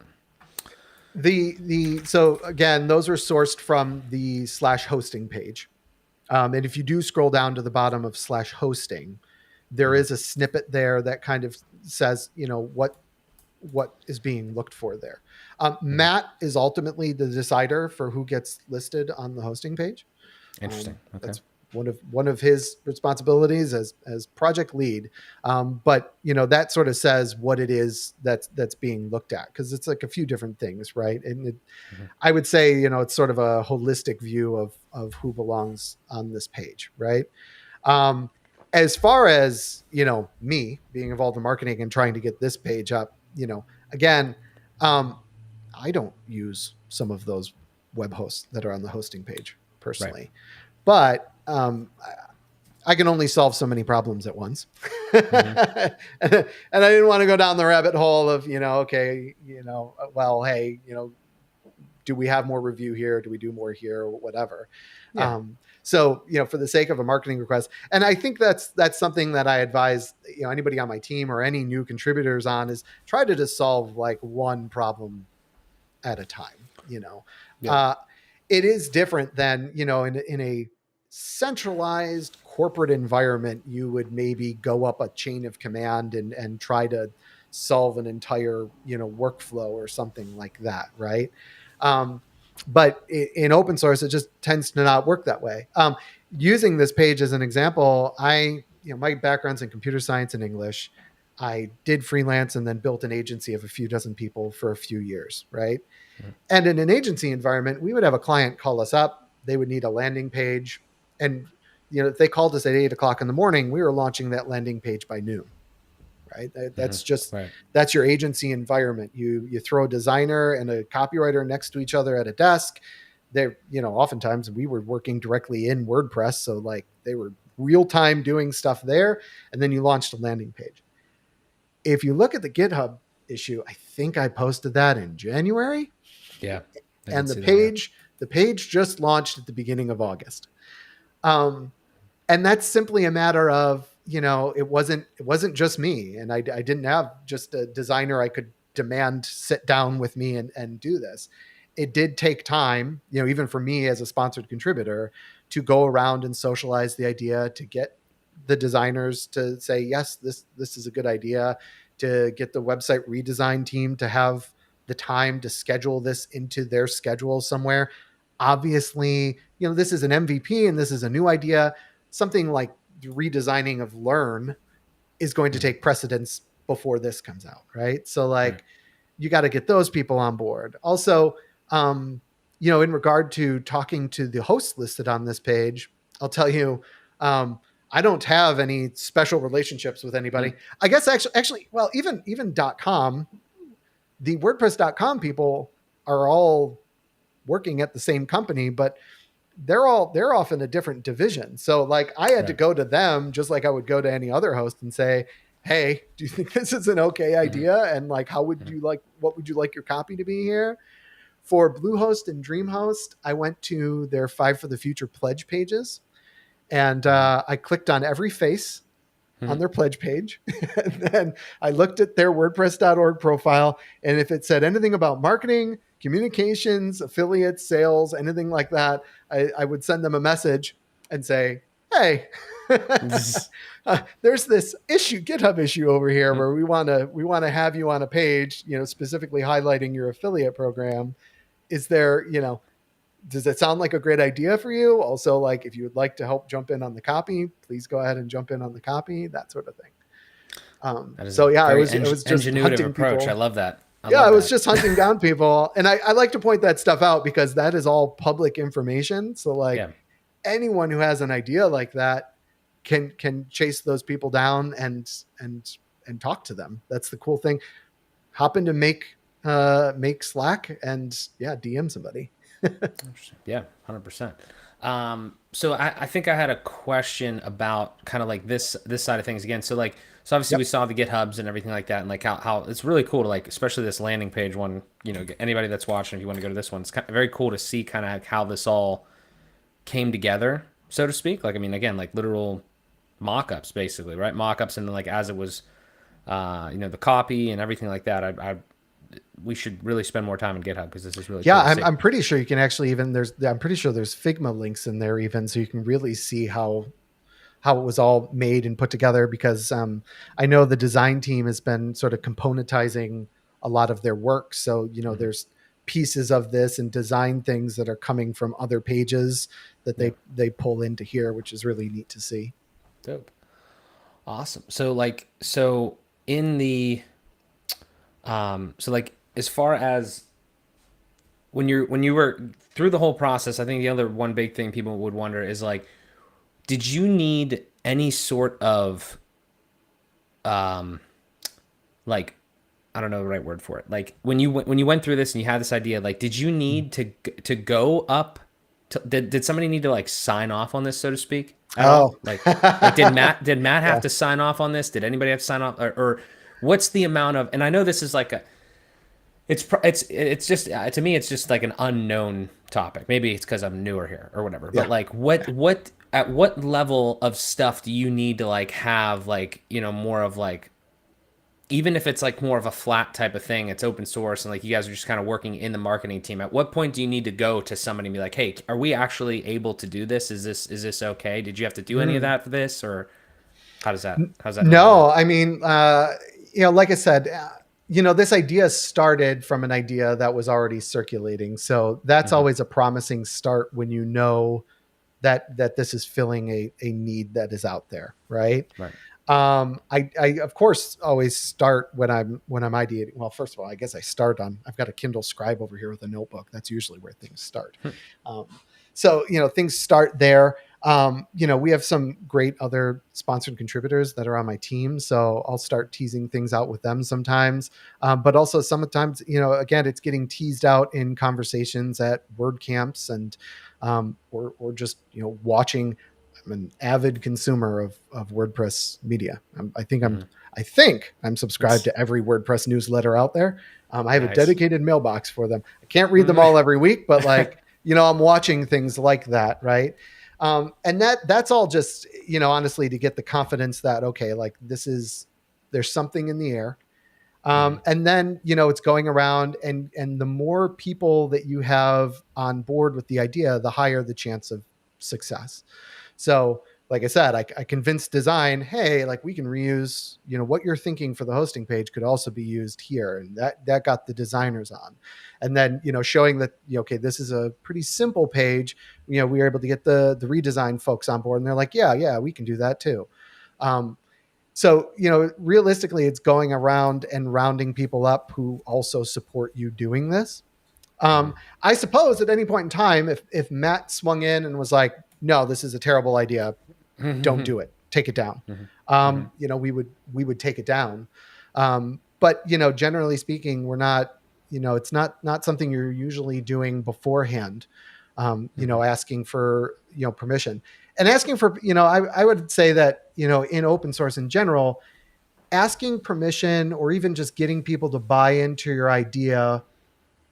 the so again, those are sourced from the slash hosting page. And if you do scroll down to the bottom of slash hosting, there Mm-hmm. is a snippet there that kind of says, what is being looked for there. Mm-hmm. Matt is ultimately the decider for who gets listed on the hosting page. Interesting. Okay. That's one of his responsibilities as project lead. But that sort of says what it is that's being looked at, because it's like a few different things, right? And Mm-hmm. I would say it's sort of a holistic view of who belongs on this page, right? Um, as far as me being involved in marketing and trying to get this page up, again, um, I don't use some of those web hosts that are on the hosting page Right. personally, but I can only solve so many problems at once. and Mm-hmm. I didn't want to go down the rabbit hole of, okay, well, hey, do we have more review here? Do we do more here? Or whatever. Yeah. So, for the sake of a marketing request, and I think that's something that I advise, anybody on my team or any new contributors on, is try to just solve like one problem at a time. Yeah. Uh, it is different than in a centralized corporate environment. You would maybe go up a chain of command and try to solve an entire workflow or something like that, right? um, but in open source, it just tends to not work that way. Using this page as an example, my background's in computer science and English. I did freelance and then built an agency of a few dozen people for a few years, right? Mm-hmm. And in an agency environment, we would have a client call us up. They would need a landing page. And, if they called us at 8 o'clock in the morning, we were launching that landing page by noon, right? Mm-hmm. Right. That's your agency environment. You throw a designer and a copywriter next to each other at a desk. They're, oftentimes we were working directly in WordPress. So like they were real time doing stuff there. And then you launched a landing page. If you look at the GitHub issue, I think I posted that in January, Yeah. I and did the see that. Yeah. page just launched at the beginning of August. Um, and that's simply a matter of, it wasn't just me, and I didn't have just a designer I could demand sit down with me and do this. It did take time, even for me as a sponsored contributor, to go around and socialize the idea, to get the designers to say yes, this is a good idea, to get the website redesign team to have the time to schedule this into their schedule somewhere. Obviously, this is an MVP and this is a new idea. Something like the redesigning of Learn is going to Mm-hmm. take precedence before this comes out, right? So Right. like you got to get those people on board. Also, um, in regard to talking to the hosts listed on this page, I'll tell you, um, I don't have any special relationships with anybody. Mm-hmm. I guess actually, well, even .com, the WordPress.com people are all working at the same company, but they're off in a different division. So like I had to Right. go to them just like I would go to any other host and say, "Hey, do you think this is an okay Mm-hmm. idea? And like, Mm-hmm. what would you like your copy to be here?" For Bluehost and DreamHost, I went to their Five for the Future pledge pages, and Mm-hmm. I clicked on every face, on their pledge page. And then I looked at their WordPress.org profile. And if it said anything about marketing, communications, affiliates, sales, anything like that, I would send them a message and say, hey, there's this issue, GitHub issue over here where we want to have you on a page, specifically highlighting your affiliate program. Is there, does it sound like a great idea for you? Also, like if you would like to help jump in on the copy, please go ahead and jump in on the copy, that sort of thing. That is So a yeah, I very was just ingenuitive hunting approach. I people. love that. I Yeah, love I was that. just hunting down people. And I like to point that stuff out because that is all public information. So like Yeah. anyone who has an idea like that can chase those people down and talk to them. That's the cool thing. Hop into make Slack and yeah, DM somebody. Yeah, 100%. So I think I had a question about kind of like this side of things again. So like, so obviously we Yep. saw the GitHubs and everything like that, and like how it's really cool to like, especially this landing page one. Anybody that's watching, if you want to go to this one, it's kind of very cool to see kind of how this all came together, so to speak. Like, I mean, again, like literal mock-ups, basically, right? Mock-ups, and then like as it was, the copy and everything like that. We should really spend more time in GitHub because this is really Yeah, cool to I'm, see. I'm pretty sure you can actually even I'm pretty sure there's Figma links in there even, so you can really see how it was all made and put together because I know the design team has been sort of componentizing a lot of their work. So, there's pieces of this and design things that are coming from other pages that Yeah, they pull into here, which is really neat to see. dope. Awesome. So in the so like as far as when you were through the whole process, I think the other one big thing people would wonder is like, did you need any sort of like, I don't know the right word for it. Like when you went through this and you had this idea, like did you need to go up did somebody need to like sign off on this, so to speak, at all? Oh, Like did Matt have yeah. to sign off on this? Did anybody have to sign off, or what's the amount of, and I know this is like a, it's just to me it's just like an unknown topic. Maybe it's because I'm newer here or whatever. But Yeah. like what at what level of stuff do you need to like have like, more of like, even if it's like more of a flat type of thing, it's open source and like you guys are just kind of working in the marketing team. At what point do you need to go to somebody and be like, hey, are we actually able to do this? Is this okay? Did you have to do any of Mm. that for this, or how's that normally No, work? I mean, like I said, this idea started from an idea that was already circulating. So that's Mm-hmm. always a promising start when you know that this is filling a need that is out there, right? Right. I of course always start when I'm ideating. Well, first of all, I guess I've got a Kindle Scribe over here with a notebook. That's usually where things start. Um, so things start there. We have some great other sponsored contributors that are on my team, so I'll start teasing things out with them sometimes. But also sometimes, again, it's getting teased out in conversations at WordCamps and or just watching. I'm an avid consumer of WordPress media. I think I'm subscribed to every WordPress newsletter out there. I have a Nice. dedicated mailbox for them. I can't read them all every week, but like I'm watching things like that, right? And that's all just honestly to get the confidence that okay, like there's something in the air. Mm-hmm. And then it's going around, and the more people that you have on board with the idea, the higher the chance of success. So, like I said, I convinced design, hey, like we can reuse, what you're thinking for the hosting page could also be used here. And that got the designers on. And then, showing that, okay, this is a pretty simple page, we were able to get the redesign folks on board and they're like, yeah, we can do that too. So, realistically, it's going around and rounding people up who also support you doing this. Mm-hmm. I suppose at any point in time, if Matt swung in and was like, "No, this is a terrible idea. Don't Mm-hmm. do it. Take it down." Mm-hmm. We would take it down. But generally speaking, we're not. It's not something you're usually doing beforehand. Mm-hmm. Asking for permission and asking for I would say that in open source in general, asking permission or even just getting people to buy into your idea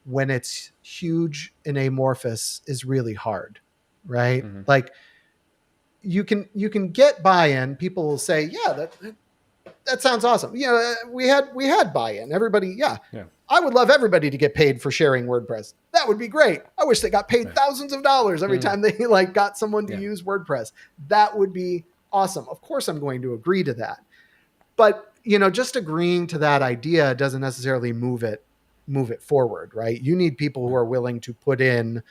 when it's huge and amorphous is really hard, right? Mm-hmm. Like, you can get buy-in. People will say, yeah, that sounds awesome. We had buy-in. Everybody, yeah. Yeah. I would love everybody to get paid for sharing WordPress. That would be great. I wish they got paid Right. thousands of dollars every Mm, time they like got someone to yeah. use WordPress. That would be awesome. Of course, I'm going to agree to that. But just agreeing to that idea doesn't necessarily move it forward, right? You need people who Right. are willing to put in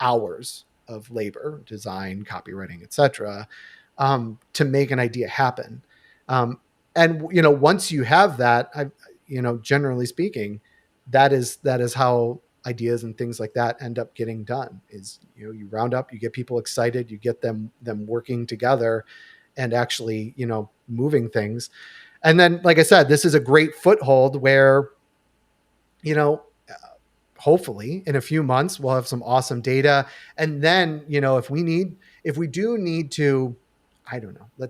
hours of labor, design, copywriting, etc., to make an idea happen. Um, and once you have that, generally speaking, that is how ideas and things like that end up getting done. Is you round up, you get people excited, you get them working together, and actually moving things. And then, like I said, this is a great foothold where you know hopefully in a few months we'll have some awesome data. And then if we do need to, I don't know,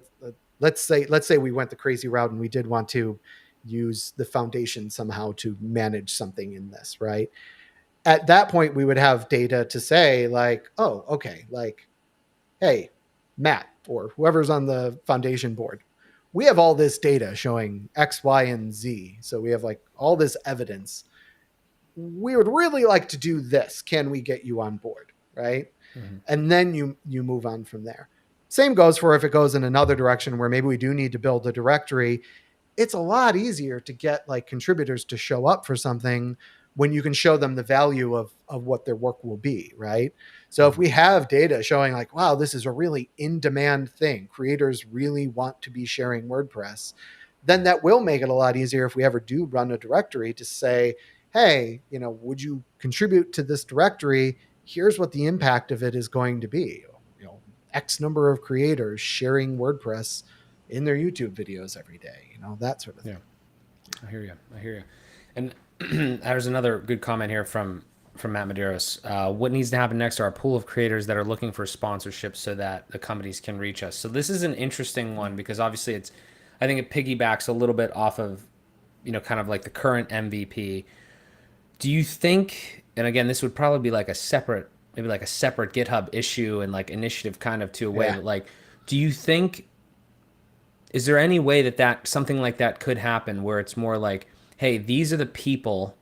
let's say we went the crazy route and we did want to use the foundation somehow to manage something in this, right? At that point we would have data to say like, oh, okay, like, hey, Matt or whoever's on the foundation board, we have all this data showing X, Y, and Z, so we have like all this evidence. We would really like to do this. Can we get you on board? Right. Hmm. And then you move on from there. Same goes for if it goes in another direction where maybe we do need to build a directory. It's a lot easier to get like contributors to show up for something when you can show them the value of what their work will be, right? So if Hmm. we have data showing like, wow, this is a really in demand thing, creators really want to be sharing WordPress, then that will make it a lot easier if we ever do run a directory to say, hey, would you contribute to this directory? Here's what the impact of it is going to be. X number of creators sharing WordPress in their YouTube videos every day, that sort of Yeah. thing. I hear you. I hear you. And there's another good comment here from Matt Medeiros. What needs to happen next are a pool of creators that are looking for sponsorships so that the companies can reach us. So this is an interesting one because obviously I think it piggybacks a little bit off of, kind of like the current MVP. Do you think, and again, this would probably be like maybe like a separate GitHub issue and like initiative kind of to a way, Yeah. but like, do you think, is there any way that something like that could happen where it's more like, hey, these are the people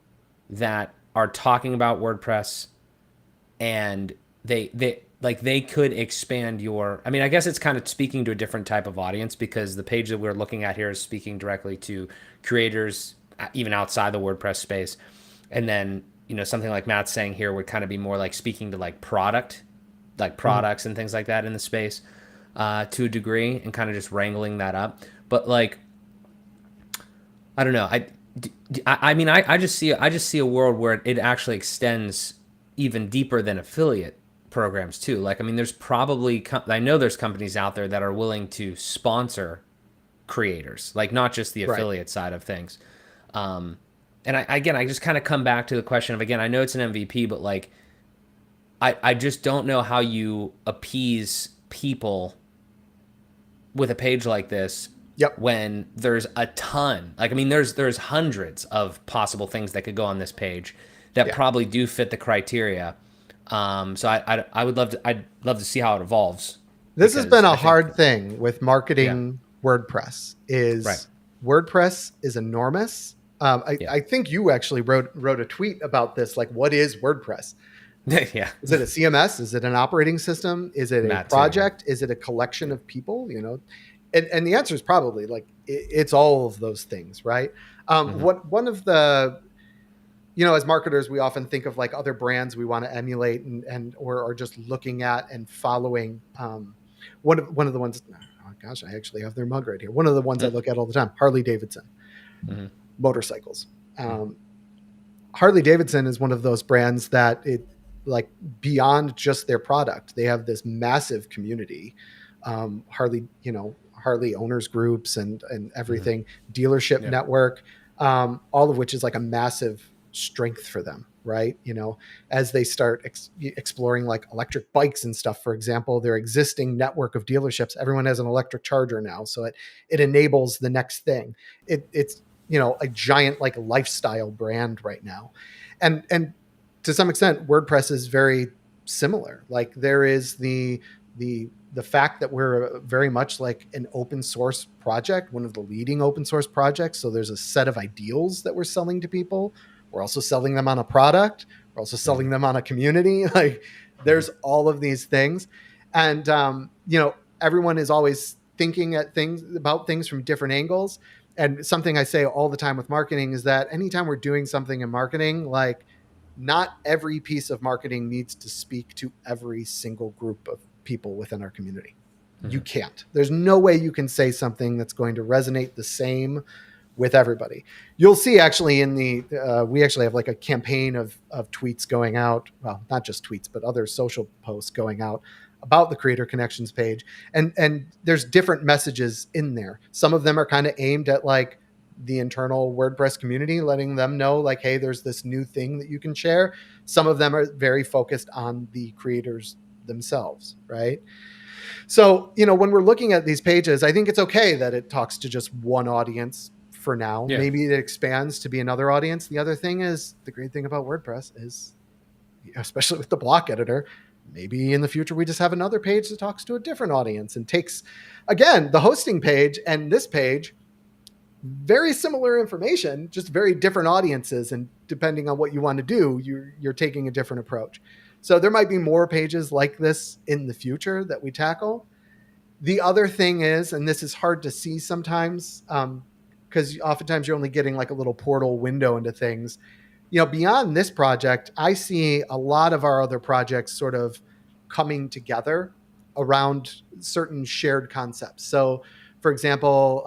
that are talking about WordPress and they could expand your, I mean, I guess it's kind of speaking to a different type of audience because the page that we're looking at here is speaking directly to creators even outside the WordPress space. And then, something like Matt's saying here would kind of be more like speaking to like Mhm. products and things like that in the space to a degree and kind of just wrangling that up. But like, I don't know. I mean, I just see a world where it actually extends even deeper than affiliate programs too. Like, I mean, there's probably I know there's companies out there that are willing to sponsor creators, like not just the Right. affiliate side of things. And again, I just kind of come back to the question of, again, I know it's an MVP, but like, I just don't know how you appease people with a page like this Yep. when there's a ton, like, I mean, there's hundreds of possible things that could go on this page that Yeah. probably do fit the criteria. So I would love to, I'd love to see how it evolves This has because been a I think, hard thing with yeah, marketing WordPress. right. Is WordPress is enormous. I, Yeah. I think you actually wrote a tweet about this. Like, what is WordPress? Yeah. Is it a CMS? Is it an operating system? Is it a Matt too. Yeah. project? Is it a collection Yeah. of people? And the answer is probably like it's all of those things, right? Mm-hmm. What one of the as marketers, we often think of like other brands we want to emulate and or are just looking at and following. One of the ones, oh gosh, I actually have their mug right here. One of the ones I look at all the time, Harley Davidson Mm-hmm. motorcycles. Mm-hmm. Harley Davidson is one of those brands that it like beyond just their product, they have this massive community. Harley owners groups and Mm-hmm. everything, dealership Yeah. network, all of which is like a massive strength for them, right? As they start exploring like electric bikes and stuff, for example, their existing network of dealerships, everyone has an electric charger now, so it enables the next thing. It's a giant like lifestyle brand right now, and to some extent WordPress is very similar. Like there is the fact that we're very much like an open source project, one of the leading open source projects. So there's a set of ideals that we're selling to people. We're also selling them on a product. We're also Mm-hmm. selling them on a community. Like Mm-hmm. there's all of these things. And, everyone is always thinking at things about things from different angles. And something I say all the time with marketing is that anytime we're doing something in marketing, like not every piece of marketing needs to speak to every single group of people within our community. You Mm-hmm. can't. There's no way you can say something that's going to resonate the same with everybody. You'll see actually in the we actually have like a campaign of tweets going out. Well, not just tweets, but other social posts going out about the Creator Connections page, and there's different messages in there. Some of them are kind of aimed at like the internal WordPress community, letting them know like, hey, there's this new thing that you can share. Some of them are very focused on the creators themselves, right? So, when we're looking at these pages, I think it's okay that it talks to just one audience for now. Yeah. Maybe it expands to be another audience. The other thing is the great thing about WordPress is, especially with the block editor, maybe in the future we just have another page that talks to a different audience and takes, again, the hosting page and this page, very similar information, just very different audiences. And depending on what you want to do, you're taking a different approach. So there might be more pages like this in the future that we tackle. The other thing is, and this is hard to see sometimes, because oftentimes you're only getting like a little portal window into things. Beyond this project, I see a lot of our other projects sort of coming together around certain shared concepts. So, for example,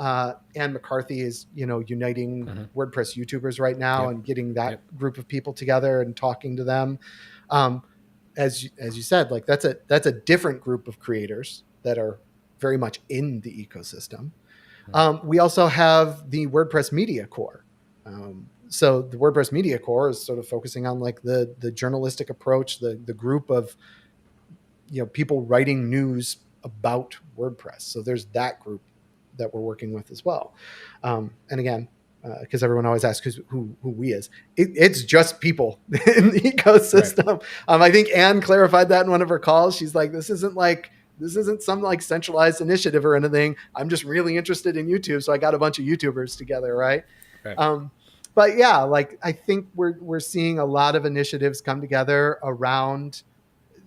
Anne McCarthy is, uniting Mm-hmm. WordPress YouTubers right now Yep. and getting that Yep. group of people together and talking to them. Um, as you said, like that's a different group of creators that are very much in the ecosystem. Mm-hmm. We also have the WordPress Media Core. So the WordPress Media Core is sort of focusing on like the journalistic approach, the group of people writing news about WordPress. So there's that group that we're working with as well. And again, because everyone always asks who we is, it's just people in the Right. ecosystem. I think Anne clarified that in one of her calls. She's like, this isn't some like centralized initiative or anything. I'm just really interested in YouTube, so I got a bunch of YouTubers together, right? Right. Um, but yeah, like I think we're seeing a lot of initiatives come together around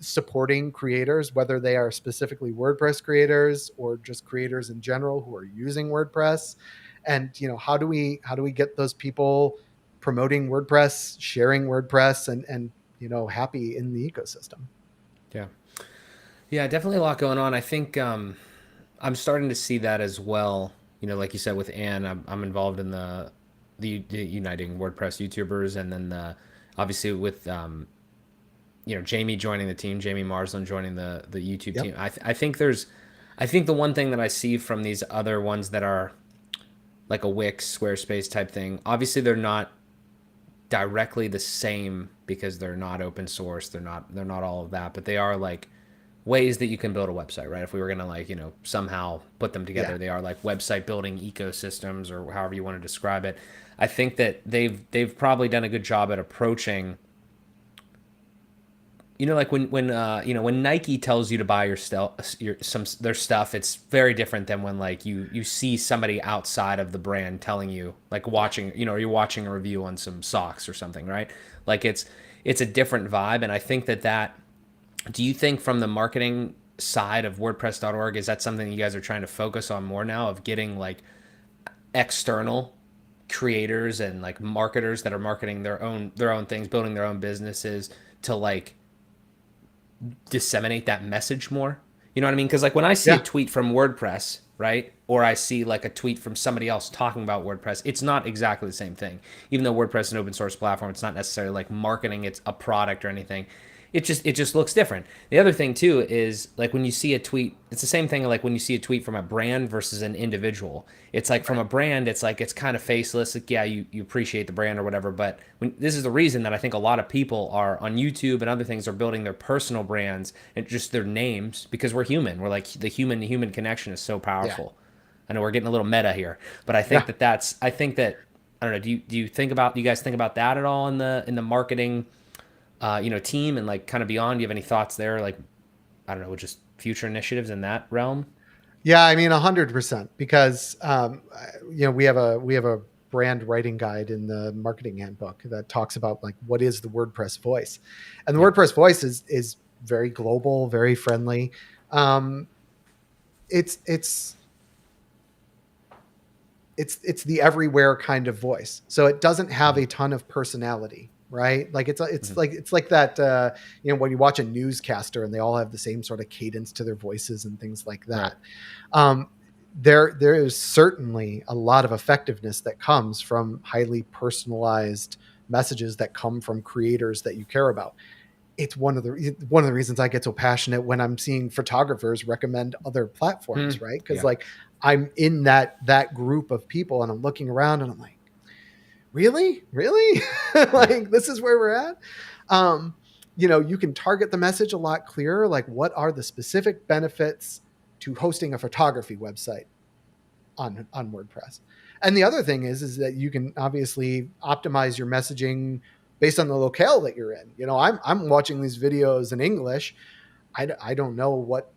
supporting creators, whether they are specifically WordPress creators or just creators in general who are using WordPress. And how do we get those people promoting WordPress, sharing WordPress, and happy in the ecosystem? Yeah. Yeah. Definitely a lot going on. I think I'm starting to see that as well. Like you said with Anne, I'm involved in the uniting WordPress YouTubers, and then obviously with Jamie joining the team, Jamie Marsland joining the YouTube team. Yep. I think the one thing that I see from these other ones that are like a Wix, Squarespace type thing, obviously they're not directly the same because they're not open source. They're not all of that, but they are like ways that you can build a website, right? If we were gonna like somehow put them Yeah. together, they are like website building ecosystems or however you want to describe it. I think that they've probably done a good job at approaching like when Nike tells you to buy their stuff, it's very different than when like you see somebody outside of the brand telling you, like watching, you're watching a review on some socks or something, right? Like it's a different vibe. And I think that do you think from the marketing side of WordPress.org, is that something you guys are trying to focus on more now, of getting like external creators and like marketers that are marketing their own things, building their own businesses, to like disseminate that message more? You know what I mean? Because like when I see a Yeah. tweet from WordPress, right, or I see like a tweet from somebody else talking about WordPress, it's not exactly the same thing. Even though WordPress is an open source platform, it's not necessarily like marketing it's a product or anything. It just looks different. The other thing too is like when you see a tweet, it's the same thing like when you see a tweet from a brand versus an individual. It's like from Right. a brand, it's like it's kind of faceless. Like yeah, you appreciate the brand or whatever, but this is the reason that I think a lot of people are on YouTube and other things are building their personal brands and just their names, because we're human. We're like the human to human connection is so Yeah. powerful. I know we're getting a little meta here, but Yeah. I think that I don't know. Do you guys think about that at all in the marketing team and like kind of beyond? Do you have any thoughts there? Like I don't know, just future initiatives in that realm? Yeah, I mean 100%, because we have a brand writing guide in the marketing handbook that talks about like what is the WordPress voice, and the Yeah. WordPress voice is very global, very friendly. Um, it's it's the everywhere kind of voice. So it doesn't have Hmm. a ton of personality, right? Like it's Hmm. like it's like that when you watch a newscaster and they all have the same sort of cadence to their voices and things like Right. that. Um, there is certainly a lot of effectiveness that comes from highly personalized messages that come from creators that you care about. It's one of the reasons I get so passionate when I'm seeing photographers recommend other Hmm. platforms, right? Because Yeah. like I'm in that group of people and I'm looking around and I'm like, really, Yeah. like this is where we're at. Um, you can target the message a lot clearer. Like, what are the specific benefits to hosting a photography website on WordPress? And the other thing is that you can obviously optimize your messaging based on the locale that you're in. I'm watching these videos in English. I don't know what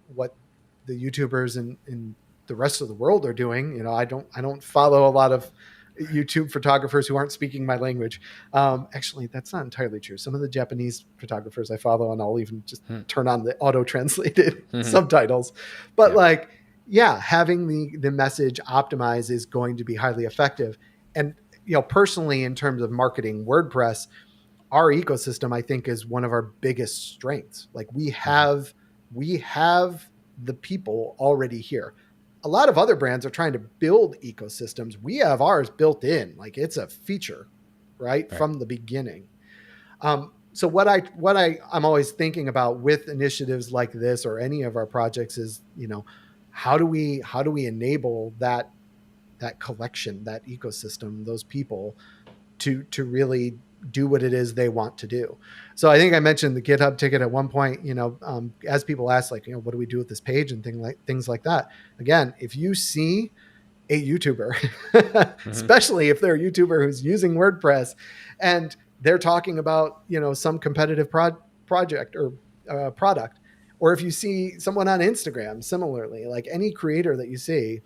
the YouTubers in the rest of the world are doing. I don't follow a lot of YouTube photographers who aren't speaking my language. Actually, that's not entirely true. Some of the Japanese photographers I follow, and I'll even just Hmm. turn on the auto translated Hmm. subtitles. But Yeah. like, yeah, having the message optimized is going to be highly effective. And personally, in terms of marketing WordPress, our ecosystem, I think, is one of our biggest strengths. Like Hmm. we have the people already here. A lot of other brands are trying to build ecosystems. We have ours built in, like it's a feature, right Right. from the beginning. So I'm always thinking about with initiatives like this or any of our projects is, how do we enable that collection, that ecosystem, those people to really do what it is they want to do. So I think I mentioned the GitHub ticket at one point. As people ask, like, what do we do with this page and things like that. Again, if you see a YouTuber, Hmm. especially if they're a YouTuber who's using WordPress and they're talking about some competitive project or product, or if you see someone on Instagram, similarly, like any creator that you see,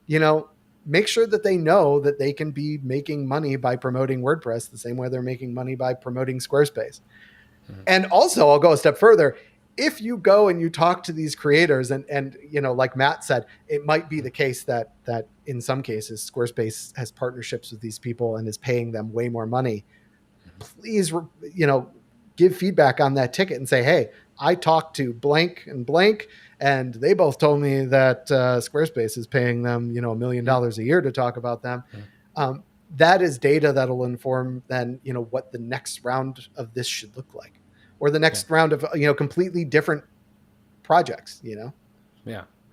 you know, make sure that they know that they can be making money by promoting WordPress the same way they're making money by promoting Squarespace. Hmm. And also, I'll go a step further. If you go and you talk to these creators and like Matt said, it might be the case that in some cases Squarespace has partnerships with these people and is paying them way more money. Please, give feedback on that ticket and say, hey, I talked to blank and blank, and they both told me that Squarespace is paying them, $1 million a year to talk about them. Hmm. That is data that'll inform then, what the next round of this should look like, or the Yeah. next round of, completely different projects. Yeah.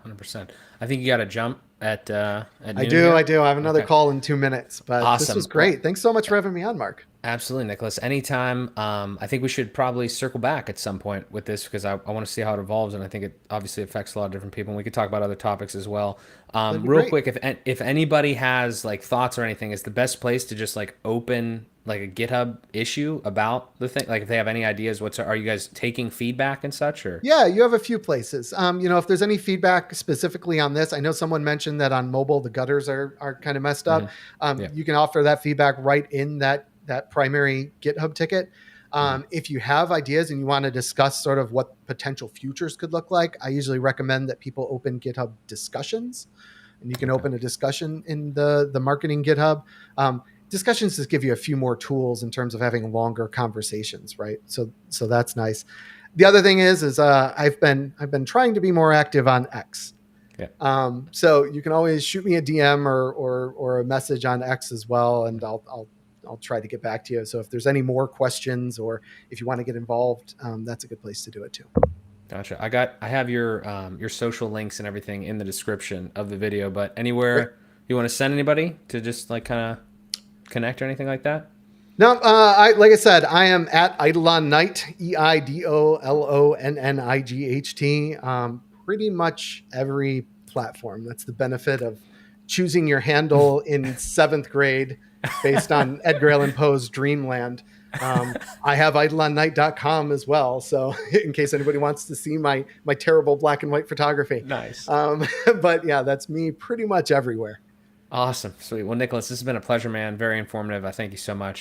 100%. I think you got to jump at I noon do. I here. do. I have another Okay. call in 2 minutes, but this was Awesome. Well, great. Thanks so much for having me on, Mark. absolutely, Nicholas. Anytime. I think we should probably circle back at some point with this because I want to see how it evolves, and I think it obviously affects a lot of different people. And we could talk about other topics as well. That'd be Real great. quick, if anybody has like thoughts or anything, is the best place to just like open like a GitHub issue about the thing. Like if they have any ideas, are you guys taking feedback and such or? Yeah, you have a few places. If there's any feedback specifically on this, I know someone mentioned that on mobile the gutters are kind of messed Hmm. up. Yeah. You can offer that feedback right in that primary GitHub ticket. Hmm. If you have ideas and you want to discuss sort of what potential futures could look like, I usually recommend that people open GitHub discussions, and you can Okay. open a discussion in the marketing GitHub. Discussions just give you a few more tools in terms of having longer conversations, right? So that's nice. The other thing is I've been trying to be more active on X. Yeah. So you can always shoot me a DM or a message on X as well, and I'll try to get back to you. So if there's any more questions or if you want to get involved, that's a good place to do it too. Gotcha. I have your social links and everything in the description of the video, but Great. anywhere you want to send anybody to just like kind of connect or anything like that? No, like I said, I am at Eidolon Knight, EIDOLONNIGHT. Pretty much every platform. That's the benefit of choosing your handle in seventh grade based on Edgar Allan Poe's Dreamland. I have idleonnight.com as well. So in case anybody wants to see my terrible black and white photography. Nice. But yeah, that's me pretty much everywhere. Awesome. Sweet. Well, Nicholas, this has been a pleasure, man. Very informative. I thank you so much.